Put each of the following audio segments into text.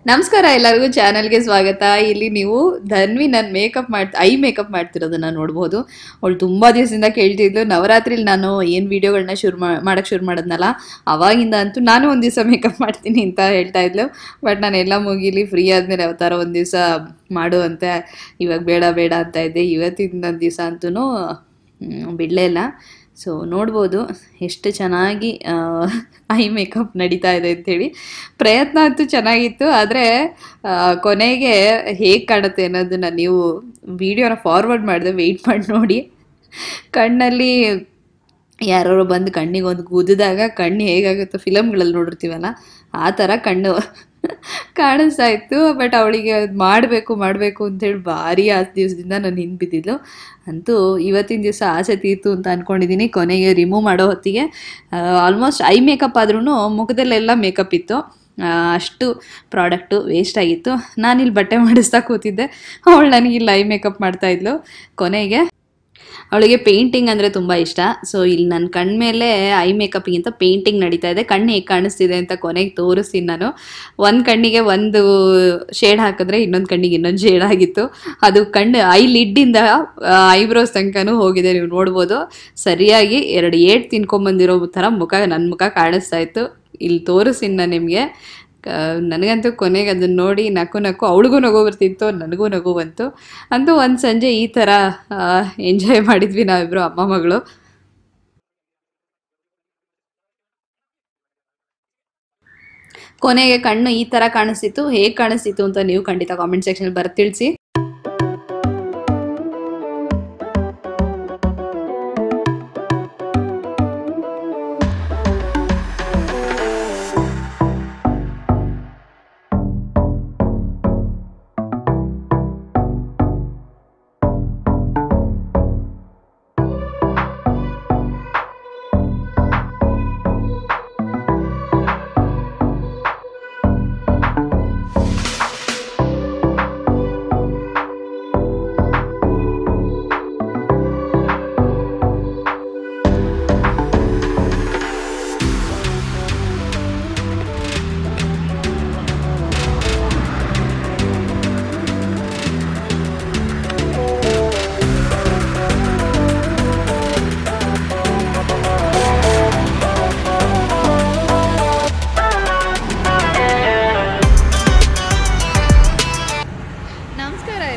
ನಮಸ್ಕಾರ ಎಲ್ಲರಿಗೂ ಚಾನಲ್ಗೆ ಸ್ವಾಗತ. ಇಲ್ಲಿ ನೀವು ಧನ್ವಿ ನನ್ನ ಐ ಮೇಕಪ್ ಮಾಡ್ತಿರೋದನ್ನ ನೋಡ್ಬೋದು. ಅವಳು ತುಂಬ ದಿವಸದಿಂದ ಕೇಳ್ತಿದ್ಲು, ನವರಾತ್ರಿಲಿ ನಾನು ಏನು ವೀಡಿಯೋಗಳನ್ನ ಮಾಡೋಕ್ಕೆ ಶುರು ಮಾಡಿದ್ನಲ್ಲ ಅವಾಗಿಂದ ಅಂತೂ ನಾನು ಒಂದು ದಿವಸ ಮೇಕಪ್ ಮಾಡ್ತೀನಿ ಅಂತ ಹೇಳ್ತಾ ಇದ್ಲು. ಬಟ್ ನಾನು ಎಲ್ಲ ಮುಗಿಲಿ ಫ್ರೀ ಆದಮೇಲೆ ಅವತಾರ ಒಂದು ದಿವಸ ಮಾಡು ಅಂತ ಇವಾಗ ಬೇಡ ಅಂತ ಇದ್ದೆ. ಇವತ್ತಿನ ದಿವಸ ಅಂತೂ ಬಿಡಲೇ ಇಲ್ಲ. ಸೊ ನೋಡ್ಬೋದು ಎಷ್ಟು ಚೆನ್ನಾಗಿ ಐ ಮೇಕಪ್ ನಡೀತಾ ಇದೆ ಅಂಥೇಳಿ. ಪ್ರಯತ್ನ ಅಂತೂ ಚೆನ್ನಾಗಿತ್ತು, ಆದರೆ ಕೊನೆಗೆ ಹೇಗೆ ಕಾಣುತ್ತೆ ಅನ್ನೋದನ್ನು ನೀವು ವಿಡಿಯೋನ ಫಾರ್ವರ್ಡ್ ಮಾಡಿದೆ, ವೆಯ್ಟ್ ಮಾಡಿ ನೋಡಿ. ಕಣ್ಣಲ್ಲಿ ಯಾರು ಬಂದು ಕಣ್ಣಿಗೆ ಒಂದು ಗುದ್ದಿದಾಗ ಕಣ್ಣು ಹೇಗಾಗುತ್ತೋ ಫಿಲಮ್ಗಳಲ್ಲಿ ನೋಡಿರ್ತೀವಲ್ಲ ಆ ಥರ ಕಣ್ಣು ಕಾಣಿಸ್ತಾ ಇತ್ತು. ಬಟ್ ಅವಳಿಗೆ ಅದು ಮಾಡಬೇಕು ಅಂಥೇಳಿ ಭಾರಿ ಆ ದಿವಸದಿಂದ ನಾನು ಹಿಂದೆ ಬಿದ್ದಿದ್ಲು. ಅಂತೂ ಇವತ್ತಿನ ದಿವಸ ಆಸೆ ತೀರ್ತು ಅಂತ ಅಂದ್ಕೊಂಡಿದ್ದೀನಿ. ಕೊನೆಗೆ ರಿಮೂವ್ ಮಾಡೋ ಹೊತ್ತಿಗೆ ಆಲ್ಮೋಸ್ಟ್ ಐ ಮೇಕಪ್ ಆದ್ರೂ ಮುಖದಲ್ಲೆಲ್ಲ ಮೇಕಪ್ ಇತ್ತು. ಅಷ್ಟು ಪ್ರಾಡಕ್ಟು ವೇಸ್ಟ್ ಆಗಿತ್ತು. ನಾನಿಲ್ಲಿ ಬಟ್ಟೆ ಮಾಡಿಸ್ತಾ ಕೂತಿದ್ದೆ, ಅವಳು ನನಗಿಲ್ಲಿ ಐ ಮೇಕಪ್ ಮಾಡ್ತಾಯಿದ್ಲು. ಕೊನೆಗೆ ಅವಳಿಗೆ ಪೇಂಟಿಂಗ್ ಅಂದರೆ ತುಂಬ ಇಷ್ಟ. ಸೊ ಇಲ್ಲಿ ನನ್ನ ಕಣ್ಣ ಮೇಲೆ ಐ ಮೇಕಪ್ಗಿಂತ ಪೇಂಟಿಂಗ್ ನಡೀತಾ ಇದೆ. ಕಣ್ಣು ಹೇಗೆ ಕಾಣಿಸ್ತಿದೆ ಅಂತ ಕೊನೆಗೆ ತೋರಿಸ್ತೀನಿ ನಾನು. ಒಂದು ಕಣ್ಣಿಗೆ ಒಂದು ಶೇಡ್ ಹಾಕಿದ್ರೆ ಇನ್ನೊಂದು ಕಣ್ಣಿಗೆ ಇನ್ನೊಂದು ಶೇಡ್ ಆಗಿತ್ತು. ಅದು ಕಣ್ಣು ಐ ಲಿಡ್ಡಿಂದ ಐಬ್ರೋಸ್ ತನಕನೂ ಹೋಗಿದೆ, ನೀವು ನೋಡ್ಬೋದು. ಸರಿಯಾಗಿ 2 ಏಟ್ ತಿನ್ಕೊಂಬಂದಿರೋ ಥರ ನನ್ನ ಮುಖ ಕಾಣಿಸ್ತಾ ಇತ್ತು. ಇಲ್ಲಿ ತೋರಿಸ್ತೀನಿ ನಾನು ನಿಮಗೆ. ನನಗಂತೂ ಕೊನೆಗೆ ಅದನ್ನು ನೋಡಿ ನಕ್ಕು ಅವಳಿಗೂ ನಗು ಬರ್ತಿತ್ತು, ನನಗೂ ನಗು ಬಂತು. ಅಂತೂ ಒಂದು ಸಂಜೆ ಈ ಥರ ಎಂಜಾಯ್ ಮಾಡಿದ್ವಿ ನಾವಿಬ್ಬರು ಅಮ್ಮ ಮಗಳು. ಕೊನೆಗೆ ಕಣ್ಣು ಈ ಥರ ಕಾಣಿಸ್ತಿತ್ತು. ಹೇಗೆ ಕಾಣಿಸ್ತಿತ್ತು ಅಂತ ನೀವು ಖಂಡಿತ ಕಾಮೆಂಟ್ ಸೆಕ್ಷನ್ ಬರೆದು ತಿಳಿಸಿ.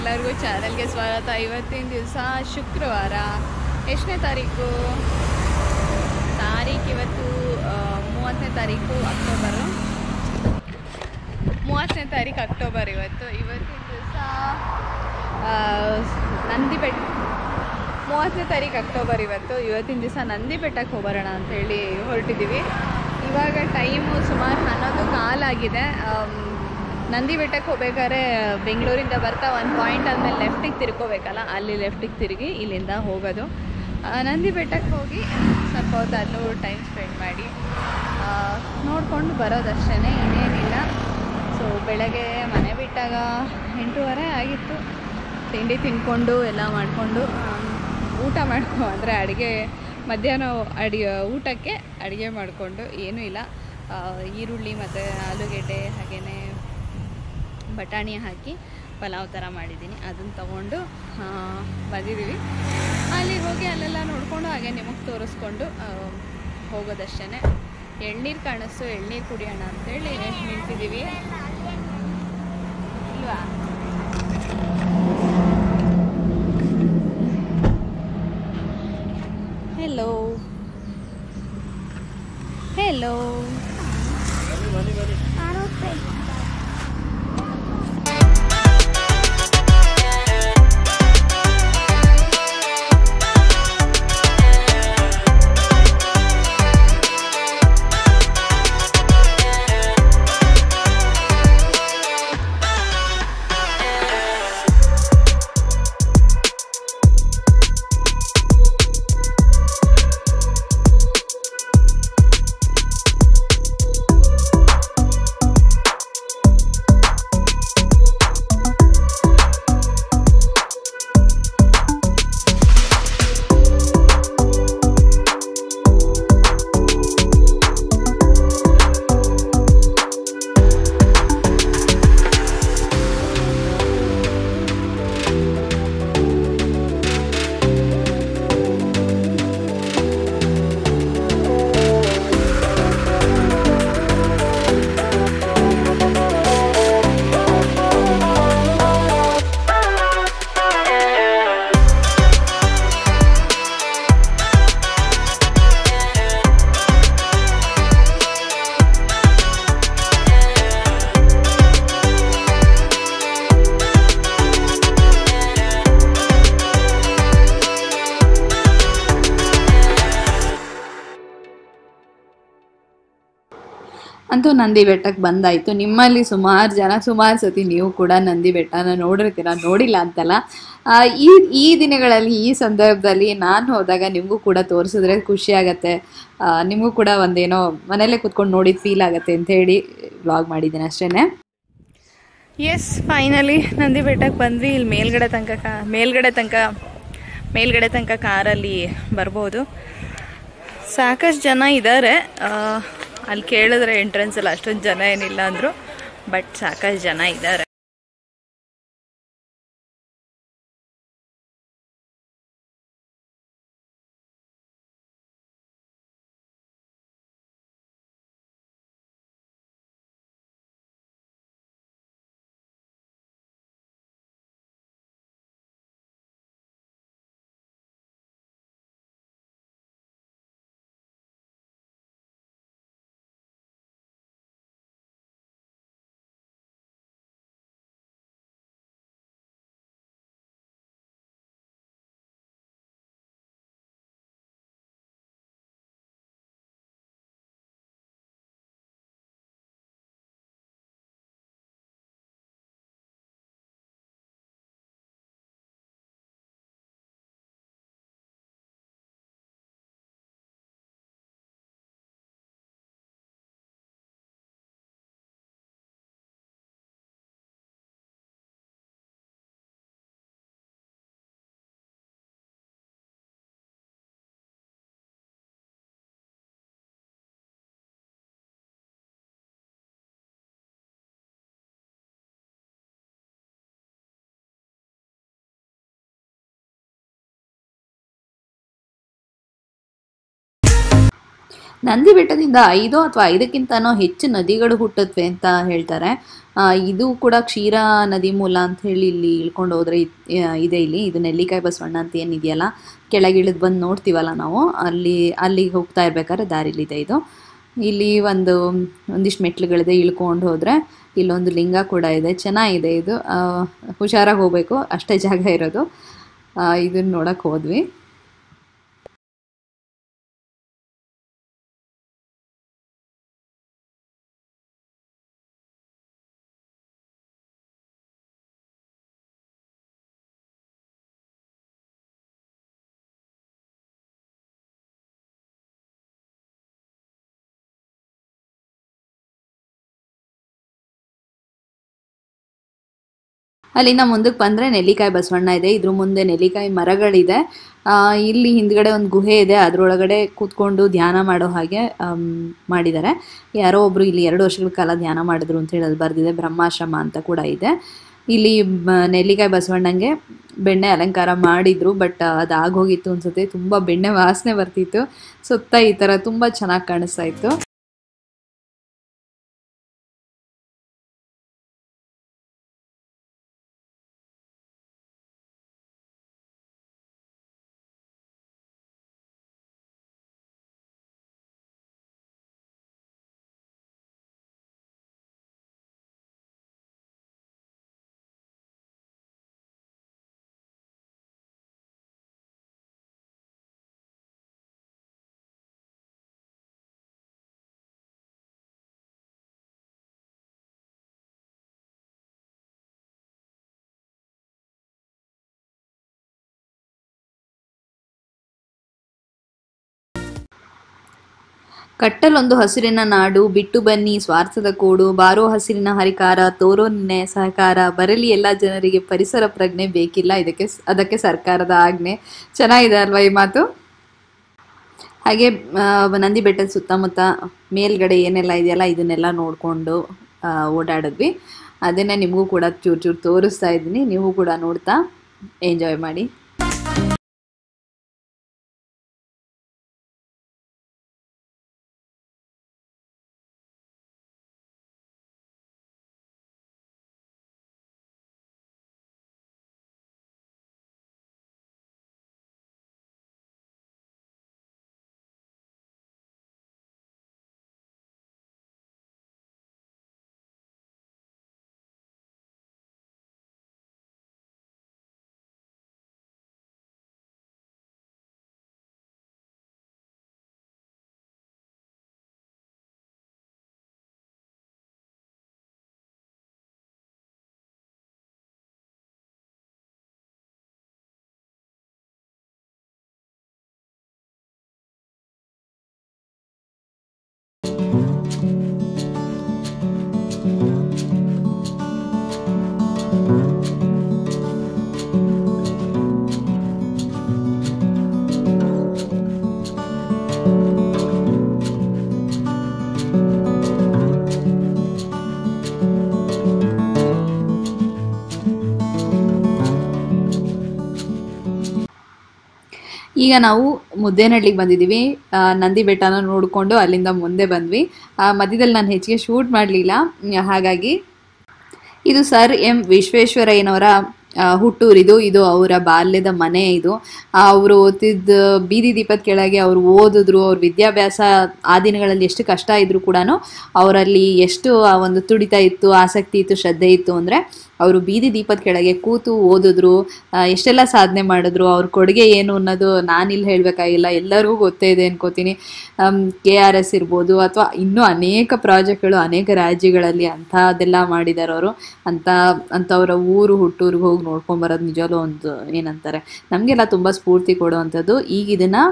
ಎಲ್ಲರಿಗೂ ಚಾನಲ್ಗೆ ಸ್ವಾಗತ. ಇವತ್ತಿನ ದಿವಸ ಶುಕ್ರವಾರ, ಎಷ್ಟನೇ ತಾರೀಕು? ಇವತ್ತು 30ನೇ ತಾರೀಕು ಅಕ್ಟೋಬರು. 30ನೇ ತಾರೀಕು ಅಕ್ಟೋಬರ್ ಇವತ್ತಿನ ದಿವಸ 30ನೇ ತಾರೀಕು ಅಕ್ಟೋಬರ್ ಇವತ್ತಿನ ದಿವಸ ನಂದಿ ಬೆಟ್ಟಕ್ಕೆ ಹೋಗೋಣ ಅಂಥೇಳಿ ಹೊರಟಿದ್ದೀವಿ. ಇವಾಗ ಟೈಮು ಸುಮಾರು 11:15 ಆಗಿದೆ. ನಂದಿ ಬೆಟ್ಟಕ್ಕೆ ಹೋಗ್ಬೇಕಾದ್ರೆ ಬೆಂಗಳೂರಿಂದ ಬರ್ತಾ ಒಂದು ಪಾಯಿಂಟ್ ಆದಮೇಲೆ ಲೆಫ್ಟಿಗೆ ತಿರ್ಕೋಬೇಕಲ್ಲ, ಅಲ್ಲಿ ಲೆಫ್ಟಿಗೆ ತಿರುಗಿ ಇಲ್ಲಿಂದ ಹೋಗೋದು. ನಂದಿ ಬೆಟ್ಟಕ್ಕೆ ಹೋಗಿ ಸ್ವಲ್ಪ ಹೊತ್ತು ಅಲ್ಲೂ ಟೈಮ್ ಸ್ಪೆಂಡ್ ಮಾಡಿ ನೋಡಿಕೊಂಡು ಬರೋದಷ್ಟೇ, ಇನ್ನೇನಿಲ್ಲ. ಸೊ ಬೆಳಗ್ಗೆ ಮನೆ ಬಿಟ್ಟಾಗ 8:30 ಆಗಿತ್ತು. ತಿಂಡಿ ತಿಂದ್ಕೊಂಡು ಎಲ್ಲ ಮಾಡಿಕೊಂಡು ಊಟ ಅಂದರೆ ಅಡುಗೆ ಮಧ್ಯಾಹ್ನ ಊಟಕ್ಕೆ ಅಡುಗೆ ಮಾಡಿಕೊಂಡು ಏನೂ ಇಲ್ಲ, ಈರುಳ್ಳಿ ಮತ್ತು ಆಲೂಗೆಡ್ಡೆ ಹಾಗೆಯೇ ಬಟಾಣಿ ಹಾಕಿ ಪಲಾವ್ ಥರ ಮಾಡಿದ್ದೀನಿ. ಅದನ್ನು ತೊಗೊಂಡು ಬಂದಿದ್ದೀವಿ. ಅಲ್ಲಿಗೆ ಹೋಗಿ ಅಲ್ಲೆಲ್ಲ ನೋಡಿಕೊಂಡು ಹಾಗೆ ನಿಮಗೆ ತೋರಿಸ್ಕೊಂಡು ಹೋಗೋದಷ್ಟೇ. ಎಳ್ನೀರು ಕಾಣಿಸ್ತು, ಎಳ್ನೀರು ಕುಡಿಯೋಣ ಅಂತೇಳಿ ನಿಂತಿದ್ದೀವಿ ಇಲ್ವಾ. ಹೆಲೋ ಅಂತೂ ನಂದಿ ಬೆಟ್ಟಕ್ಕೆ ಬಂದಾಯಿತು. ನಿಮ್ಮಲ್ಲಿ ಸುಮಾರು ಸತಿ ನೀವು ಕೂಡ ನಂದಿ ಬೆಟ್ಟನ ನೋಡಿರ್ತೀರ, ನೋಡಿಲ್ಲ ಅಂತಲ್ಲ. ಆ, ಈ ಈ ದಿನಗಳಲ್ಲಿ ಈ ಸಂದರ್ಭದಲ್ಲಿ ನಾನು ಹೋದಾಗ ನಿಮಗೂ ಕೂಡ ತೋರಿಸಿದ್ರೆ ಖುಷಿ ಆಗತ್ತೆ. ನಿಮಗೂ ಕೂಡ ಒಂದೇನೋ ಮನೇಲೆ ಕೂತ್ಕೊಂಡು ನೋಡಿದ ಫೀಲ್ ಆಗತ್ತೆ ಅಂತ ಹೇಳಿ ವ್ಲಾಗ್ ಮಾಡಿದ್ದೀನಿ ಅಷ್ಟೇ. ಎಸ್, ಫೈನಲಿ ನಂದಿ ಬೆಟ್ಟಕ್ಕೆ ಬಂದ್ವಿ. ಇಲ್ಲಿ ಮೇಲ್ಗಡೆ ತನಕ ಕಾರಲ್ಲಿ ಬರ್ಬೋದು. ಸಾಕಷ್ಟು ಜನ ಇದ್ದಾರೆ. ಅಲ್ಲಿ ಕೇಳಿದ್ರೆ ಎಂಟ್ರೆನ್ಸಲ್ಲಿ ಅಷ್ಟೊಂದು ಜನ ಏನಿಲ್ಲ ಅಂದರು, ಬಟ್ ಸಾಕಷ್ಟು ಜನ ಇದ್ದಾರೆ. ನಂದಿ ಬೆಟ್ಟದಿಂದ 5 ಅಥವಾ 5ಕ್ಕಿಂತನೂ ಹೆಚ್ಚು ನದಿಗಳು ಹುಟ್ಟುತ್ತವೆ ಅಂತ ಹೇಳ್ತಾರೆ. ಇದು ಕೂಡ ಕ್ಷೀರಾ ನದಿ ಮೂಲ ಅಂತ ಹೇಳಿ ಇಲ್ಲಿ ಇಳ್ಕೊಂಡು ಹೋದ್ರೆ ಇದೆ. ಇದು ನೆಲ್ಲಿಕಾಯಿ ಬಸವಣ್ಣ ಅಂತ ಏನಿದೆಯಲ್ಲ, ಕೆಳಗಿಳಿದು ಬಂದು ನೋಡ್ತೀವಲ್ಲ ನಾವು, ಅಲ್ಲಿಗೆ ಹೋಗ್ತಾ ಇರ್ಬೇಕಾದ್ರೆ ದಾರಿಲಿದೆ ಇದು. ಇಲ್ಲಿ ಒಂದಿಷ್ಟು ಮೆಟ್ಲುಗಳಿದೆ, ಇಳ್ಕೊಂಡು ಹೋದರೆ ಇಲ್ಲೊಂದು ಲಿಂಗ ಕೂಡ ಇದೆ. ಚೆನ್ನಾಗಿದೆ ಇದು. ಹುಷಾರಾಗಿ ಹೋಗಬೇಕು, ಅಷ್ಟೇ ಜಾಗ ಇರೋದು. ಇದನ್ನ ನೋಡಕ್ಕೆ ಹೋದ್ವಿ. ಅಲ್ಲಿಂದ ಮುಂದಕ್ಕೆ ಬಂದರೆ ನೆಲ್ಲಿಕಾಯಿ ಬಸವಣ್ಣ ಇದೆ. ಇದ್ರ ಮುಂದೆ ನೆಲ್ಲಿಕಾಯಿ ಮರಗಳಿದೆ. ಇಲ್ಲಿ ಹಿಂದ್ಗಡೆ ಒಂದು ಗುಹೆ ಇದೆ, ಅದರೊಳಗಡೆ ಕೂತ್ಕೊಂಡು ಧ್ಯಾನ ಮಾಡೋ ಹಾಗೆ ಮಾಡಿದ್ದಾರೆ. ಯಾರೋ ಒಬ್ಬರು ಇಲ್ಲಿ 2 ವರ್ಷಗಳ ಕಾಲ ಧ್ಯಾನ ಮಾಡಿದ್ರು ಅಂತ ಹೇಳಿ ಅಲ್ಲಿ ಬರೆದಿದೆ. ಬ್ರಹ್ಮಾಶ್ರಮ ಅಂತ ಕೂಡ ಇದೆ. ಇಲ್ಲಿ ನೆಲ್ಲಿಕಾಯಿ ಬಸವಣ್ಣಂಗೆ ಬೆಣ್ಣೆ ಅಲಂಕಾರ ಮಾಡಿದ್ರು, ಬಟ್ ಅದು ಆಗೋಗಿತ್ತು ಅನ್ಸುತ್ತೆ. ತುಂಬ ಬೆಣ್ಣೆ ವಾಸನೆ ಬರ್ತಿತ್ತು. ಸುತ್ತ ಈ ಥರ ತುಂಬ ಚೆನ್ನಾಗಿ ಕಾಣಿಸ್ತಾ ಇತ್ತು. ಕಟ್ಟಲೊಂದು ಹಸಿರಿನ ನಾಡು, ಬಿಟ್ಟು ಬನ್ನಿ ಸ್ವಾರ್ಥದ ಕೋಡು, ಬಾರೋ ಹಸಿರಿನ ಹರಿಕಾರ, ತೋರೋ ನಿನ್ನೆ ಸಹಕಾರ, ಬರಲಿ ಎಲ್ಲ ಜನರಿಗೆ ಪರಿಸರ ಪ್ರಜ್ಞೆ, ಬೇಕಿಲ್ಲ ಅದಕ್ಕೆ ಸರ್ಕಾರದ ಆಜ್ಞೆ. ಚೆನ್ನಾಗಿದೆ ಅಲ್ವಾ ಈ ಮಾತು? ಹಾಗೆ ನಂದಿ ಬೆಟ್ಟದ ಸುತ್ತಮುತ್ತ ಮೇಲ್ಗಡೆ ಏನೆಲ್ಲ ಇದೆಯಲ್ಲ ಇದನ್ನೆಲ್ಲ ನೋಡಿಕೊಂಡು ಓಡಾಡಿದ್ವಿ. ಅದನ್ನೇ ನಿಮಗೂ ಕೂಡ ಚೂರು ತೋರಿಸ್ತಾ ಇದ್ದೀನಿ. ನೀವು ಕೂಡ ನೋಡ್ತಾ ಎಂಜಾಯ್ ಮಾಡಿ. ಈಗ ನಾವು ಮುದ್ದೇನಹಳ್ಳಿಗೆ ಬಂದಿದ್ದೀವಿ. ನಂದಿ ಬೆಟ್ಟನ ನೋಡಿಕೊಂಡು ಅಲ್ಲಿಂದ ಮುಂದೆ ಬಂದ್ವಿ. ಮಧ್ಯದಲ್ಲಿ ನಾನು ಹೆಚ್ಚಿಗೆ ಶೂಟ್ ಮಾಡಲಿಲ್ಲ, ಹಾಗಾಗಿ ಇದು ಸರ್ ಎಂ ವಿಶ್ವೇಶ್ವರಯ್ಯನವರ ಹುಟ್ಟೂರಿದು. ಇದು ಅವರ ಬಾಲ್ಯದ ಮನೆ. ಇದು ಅವರು ಓದ್ತಿದ್ದ ಬೀದಿ ದೀಪದ ಕೆಳಗೆ ಅವರು ಓದಿದ್ರು. ಅವ್ರ ವಿದ್ಯಾಭ್ಯಾಸ ಆ ದಿನಗಳಲ್ಲಿ ಎಷ್ಟು ಕಷ್ಟ ಇದ್ರೂ ಕೂಡ ಅವರಲ್ಲಿ ಎಷ್ಟು ಆ ಒಂದು ತುಡಿತ ಇತ್ತು, ಆಸಕ್ತಿ ಇತ್ತು, ಶ್ರದ್ಧೆ ಇತ್ತು ಅಂದರೆ ಅವರು ಬೀದಿ ದೀಪದ ಕೆಳಗೆ ಕೂತು ಓದಿದ್ರು. ಎಷ್ಟೆಲ್ಲ ಸಾಧನೆ ಮಾಡಿದ್ರು. ಅವ್ರ ಕೊಡುಗೆ ಏನು ಅನ್ನೋದು ನಾನಿಲ್ಲಿ ಹೇಳಬೇಕಾಗಿಲ್ಲ, ಎಲ್ಲರಿಗೂ ಗೊತ್ತೇ ಇದೆ ಅನ್ಕೋತೀನಿ. KRS ಇರ್ಬೋದು ಅಥವಾ ಇನ್ನೂ ಅನೇಕ ಪ್ರಾಜೆಕ್ಟ್ಗಳು ಅನೇಕ ರಾಜ್ಯಗಳಲ್ಲಿ ಅಂಥದ್ದೆಲ್ಲ ಮಾಡಿದ್ದಾರೆ ಅವರು. ಅಂಥವರ ಹುಟ್ಟೂರಿಗೆ ಹೋಗಿ ನೋಡ್ಕೊಂಬರೋದು ನಿಜವೂ ಒಂದು ಏನಂತಾರೆ, ನಮಗೆಲ್ಲ ತುಂಬ ಸ್ಫೂರ್ತಿ ಕೊಡುವಂಥದ್ದು. ಈಗ ಇದನ್ನು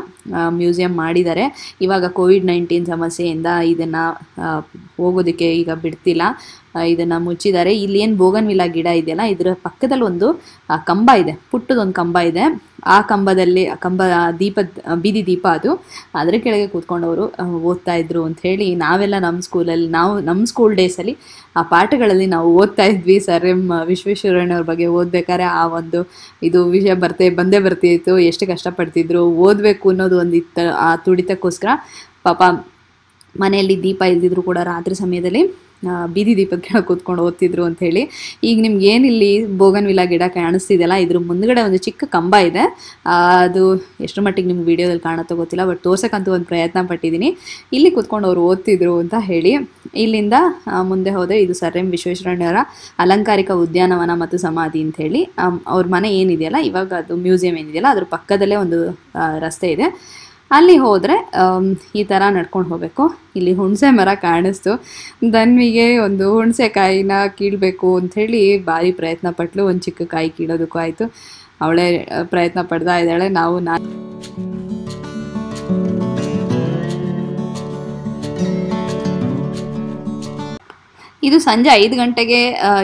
ಮ್ಯೂಸಿಯಂ ಮಾಡಿದ್ದಾರೆ. ಇವಾಗ COVID-19 ಸಮಸ್ಯೆಯಿಂದ ಇದನ್ನು ಹೋಗೋದಕ್ಕೆ ಈಗ ಬಿಡ್ತಿಲ್ಲ, ಇದನ್ನು ಮುಚ್ಚಿದ್ದಾರೆ. ಇಲ್ಲಿ ಏನು ಬೋಗನ್ವಿಲ್ಲಾ ಗಿಡ ಇದೆಯಲ್ಲ, ಇದರ ಪಕ್ಕದಲ್ಲಿ ಒಂದು ಕಂಬ ಇದೆ, ಪುಟ್ಟದೊಂದು ಕಂಬ ಇದೆ. ಆ ಕಂಬದಲ್ಲಿ ಬೀದಿ ದೀಪ ಅದು, ಅದರ ಕೆಳಗೆ ಕೂತ್ಕೊಂಡವರು ಓದ್ತಾ ಇದ್ರು ಅಂತ ಹೇಳಿ ನಾವೆಲ್ಲ ನಮ್ಮ ಸ್ಕೂಲ್ ಡೇಸಲ್ಲಿ ಆ ಪಾಠಗಳಲ್ಲಿ ನಾವು ಓದ್ತಾ ಇದ್ವಿ. ಸರ್ ಎಂ ವಿಶ್ವೇಶ್ವರಯ್ಯನವ್ರ ಬಗ್ಗೆ ಓದ್ಬೇಕಾದ್ರೆ ಆ ಒಂದು ಇದು ವಿಷಯ ಬಂದೇ ಬರ್ತಿತ್ತು. ಎಷ್ಟು ಕಷ್ಟಪಡ್ತಿದ್ರು, ಓದಬೇಕು ಅನ್ನೋದು ಒಂದು ಇತ್ತು. ಆ ತುಡಿತಕ್ಕೋಸ್ಕರ ಪಾಪ ಮನೆಯಲ್ಲಿ ದೀಪ ಇಲ್ದಿದ್ರು ಕೂಡ ರಾತ್ರಿ ಸಮಯದಲ್ಲಿ ಬೀದಿ ದೀಪದ ಕೆಳಗೆ ಕೂತ್ಕೊಂಡು ಓದ್ತಿದ್ರು ಅಂತ ಹೇಳಿ. ಈಗ ನಿಮ್ಗೆ ಏನಿಲ್ಲಿ ಬೋಗನ್ವಿಲ್ಲಾ ಗಿಡ ಕಾಣಿಸ್ತಿದೆಯಲ್ಲ, ಇದ್ರ ಮುಂದ್ಗಡೆ ಒಂದು ಚಿಕ್ಕ ಕಂಬ ಇದೆ. ಅದು ಎಷ್ಟು ಮಟ್ಟಿಗೆ ನಿಮ್ಗೆ ವಿಡಿಯೋದಲ್ಲಿ ಕಾಣುತ್ತೋ ಗೊತ್ತಿಲ್ಲ, ಬಟ್ ತೋರ್ಸಕ್ಕಂತೂ ಒಂದು ಪ್ರಯತ್ನ ಪಟ್ಟಿದ್ದೀನಿ. ಇಲ್ಲಿ ಕೂತ್ಕೊಂಡು ಅವ್ರು ಓದ್ತಿದ್ರು ಅಂತ ಹೇಳಿ. ಇಲ್ಲಿಂದ ಮುಂದೆ ಹೋದರೆ ಇದು ಸರ್ ಎಂ ವಿಶ್ವೇಶ್ವರಯ್ಯನವರ ಅಲಂಕಾರಿಕ ಉದ್ಯಾನವನ ಮತ್ತು ಸಮಾಧಿ ಅಂತ ಹೇಳಿ. ಅವ್ರ ಮನೆ ಏನಿದೆಯಲ್ಲ, ಇವಾಗ ಅದು ಮ್ಯೂಸಿಯಂ ಏನಿದೆಯಲ್ಲ, ಅದ್ರ ಪಕ್ಕದಲ್ಲೇ ಒಂದು ರಸ್ತೆ ಇದೆ. ಅಲ್ಲಿ ಹೋದರೆ ಈ ಥರ ನಡ್ಕೊಂಡು ಹೋಗಬೇಕು. ಇಲ್ಲಿ ಹುಣಸೆ ಮರ ಕಾಣಿಸ್ತು. ಧನ್ವಿಗೆ ಒಂದು ಹುಣಸೆಕಾಯಿನ ಕೀಳಬೇಕು ಅಂಥೇಳಿ ಭಾರಿ ಪ್ರಯತ್ನ ಪಟ್ಲು. ಒಂದು ಚಿಕ್ಕ ಕಾಯಿ ಕೀಳೋದಕ್ಕೂ ಆಯಿತು. ಅವಳೇ ಪ್ರಯತ್ನ ಪಡ್ತಾ ಇದ್ದಾಳೆ. ಇದು ಸಂಜೆ 5 ಗಂಟೆಗೆ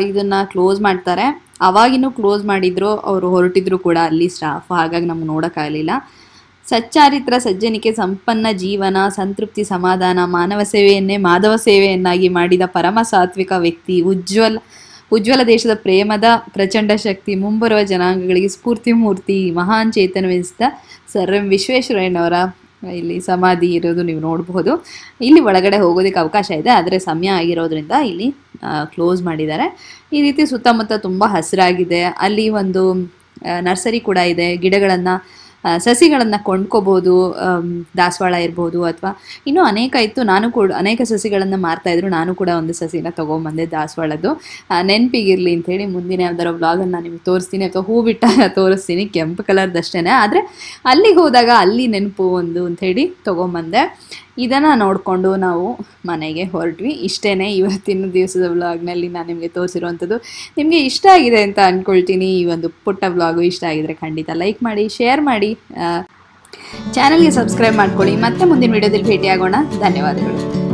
ಇದನ್ನು ಕ್ಲೋಸ್ ಮಾಡ್ತಾರೆ. ಅವಾಗಿನೂ ಕ್ಲೋಸ್ ಮಾಡಿದ್ರು, ಅವರು ಹೊರಟಿದ್ರು ಕೂಡ ಅಲ್ಲಿ ಸ್ಟಾಫ್, ಹಾಗಾಗಿ ನಮ್ಗೆ ನೋಡೋಕ್ಕಾಗಲಿಲ್ಲ. ಸಚ್ಚಾರಿತ್ರ, ಸಜ್ಜನಿಕೆ, ಸಂಪನ್ನ ಜೀವನ, ಸಂತೃಪ್ತಿ, ಸಮಾಧಾನ, ಮಾನವ ಸೇವೆಯನ್ನೇ ಮಾಧವ ಸೇವೆಯನ್ನಾಗಿ ಮಾಡಿದ ಪರಮ ಸಾತ್ವಿಕ ವ್ಯಕ್ತಿ, ಉಜ್ವಲ ದೇಶದ ಪ್ರೇಮದ ಪ್ರಚಂಡ ಶಕ್ತಿ, ಮುಂಬರುವ ಜನಾಂಗಗಳಿಗೆ ಸ್ಫೂರ್ತಿ ಮೂರ್ತಿ, ಮಹಾನ್ ಚೇತನವೆನಿಸಿದ ಸರ್ ಎಂ ವಿಶ್ವೇಶ್ವರಯ್ಯನವರ ಇಲ್ಲಿ ಸಮಾಧಿ ಇರೋದು ನೀವು ನೋಡಬಹುದು. ಇಲ್ಲಿ ಒಳಗಡೆ ಹೋಗೋದಕ್ಕೆ ಅವಕಾಶ ಇದೆ, ಆದರೆ ಸಮಯ ಆಗಿರೋದ್ರಿಂದ ಇಲ್ಲಿ ಕ್ಲೋಸ್ ಮಾಡಿದ್ದಾರೆ. ಈ ರೀತಿ ಸುತ್ತಮುತ್ತ ತುಂಬ ಹಸಿರಾಗಿದೆ. ಅಲ್ಲಿ ಒಂದು ನರ್ಸರಿ ಕೂಡ ಇದೆ. ಸಸಿಗಳನ್ನು ಕೊಂಡ್ಕೋಬೋದು. ದಾಸವಾಳ ಇರ್ಬೋದು ಅಥವಾ ಇನ್ನೂ ಅನೇಕ ಇತ್ತು. ಅನೇಕ ಸಸಿಗಳನ್ನು ಮಾರ್ತಾಯಿದ್ರು. ನಾನು ಕೂಡ ಒಂದು ಸಸಿನ ತೊಗೊಂಬಂದೆ ದಾಸವಾಳದ್ದು, ನೆನಪಿಗಿರಲಿ ಅಂಥೇಳಿ. ಮುಂದಿನ ಯಾವ್ದಾರ ವ್ಲಾಗನ್ನು ನಾನು ನಿಮ್ಗೆ ತೋರಿಸ್ತೀನಿ ಅಥವಾ ಹೂ ಬಿಟ್ಟಾಗ ತೋರಿಸ್ತೀನಿ. ಕೆಂಪು ಕಲರ್ದಷ್ಟೇ, ಆದರೆ ಅಲ್ಲಿಗೆ ಹೋದಾಗ ಅಲ್ಲಿ ನೆನಪು ಒಂದು ಅಂಥೇಳಿ ತೊಗೊಂಬಂದೆ. ಇದನ್ನು ನೋಡಿಕೊಂಡು ನಾವು ಮನೆಗೆ ಹೊರಟ್ವಿ. ಇಷ್ಟೇ ಇವತ್ತಿನ ದಿವಸದ ವ್ಲಾಗ್ನಲ್ಲಿ ನಾನು ನಿಮಗೆ ತೋರಿಸಿರುವಂಥದ್ದು. ನಿಮಗೆ ಇಷ್ಟ ಆಗಿದೆ ಅಂತ ಅಂದ್ಕೊಳ್ತೀನಿ. ಈ ಒಂದು ಪುಟ್ಟ ವ್ಲಾಗು ಇಷ್ಟ ಆಗಿದರೆ ಖಂಡಿತ ಲೈಕ್ ಮಾಡಿ, ಶೇರ್ ಮಾಡಿ, ಚಾನಲ್ಗೆ ಸಬ್ಸ್ಕ್ರೈಬ್ ಮಾಡ್ಕೊಳ್ಳಿ. ಮತ್ತೆ ಮುಂದಿನ ವಿಡಿಯೋದಲ್ಲಿ ಭೇಟಿಯಾಗೋಣ. ಧನ್ಯವಾದಗಳು.